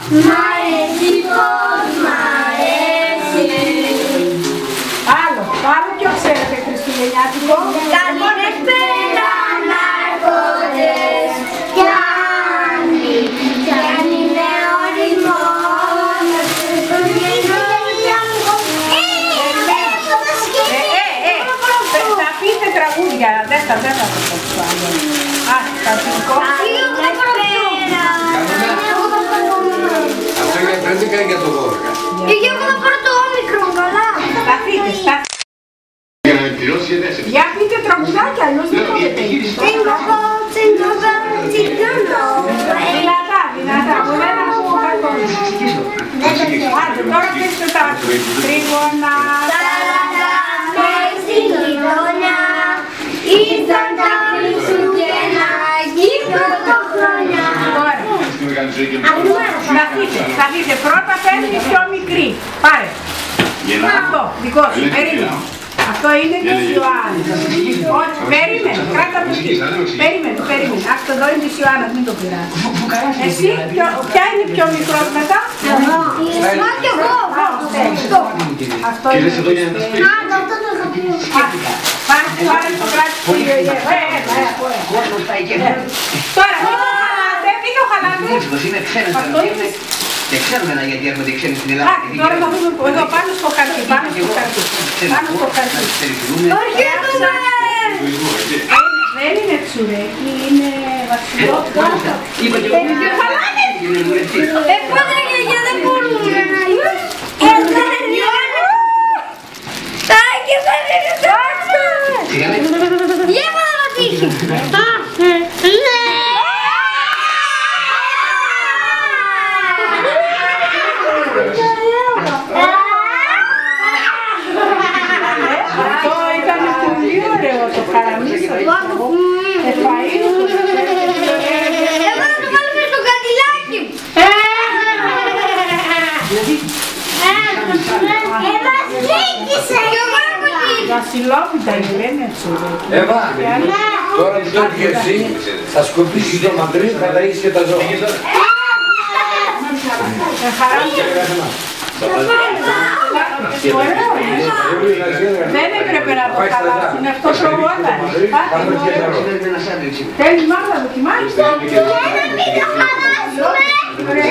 Μ' αρέσει πως μ' αρέσει. Άλλο ποιο ξέρετε χριστουγεννιάτικο? Καληνύχτα ναρκώτες πιάνει με ορισμός. Θα πείτε τραγούδια, δεν θα το πω. Θα σηκώ. Αυτό για 11 ή για το 12? Εγώ θα πάρω το όμικρον, καλά. Σταθείτε. Για πείτε τραγουδάκια, αλλιώς δεν μπορείτε. Δυνατά, μπορεί να σου πω κακό. Άντε, τώρα πείτε τα τρίγωνα. Μες στην γειτονιά ήρθαν τα Χριστούγεννα εκεί πρωτοχρονιά. Σταθείτε, πρώτα παίρνει πιο μικρή. Πάρε. Αυτό, δικό σου, περίμενε. Αυτό είναι της Ιωάννης. Περίμενε, κράτα το εκεί. Περίμενε. Αυτό εδώ είναι της Ιωάννης, μην το πειράζει. Εσύ, ποια είναι πιο μικρός μετά? Μα κι εγώ. Αυτό είναι της Ιωάννης. Πάρε το κράτη που είναι. Τώρα, μην το χαλάτε. Αυτό είναι. Δεν ξέρουμε γιατί έρχονται οι ξένοι στην Ελλάδα. Τώρα θα δούμε εδώ πάνω στο χαρτί. Πάνω στο χαρτί. Δεν είναι τσουρέκι, είναι βασιλόπτα. Πότε για δεν μπορούμε. Γεύμα να μας τύχει. Αυτό ήταν πολύ ωραίο το χαραμίσο. Εγώ να το βάλουμε στο καντιλάκι. Μας τύχησε. Και εγώ έχω τύχει. Βασιλόπιτα λένε τσουρέκι. Εύα, τώρα που το και εσύ θα σκοπίσεις το μαντρί, θα ταΐσεις και τα ζώα. Δεν έπρεπε να το χαλάσει, είναι αυτό το όλα. Θέλει μάλλον να δοκιμάσεις. Να μην το χαλάσουμε.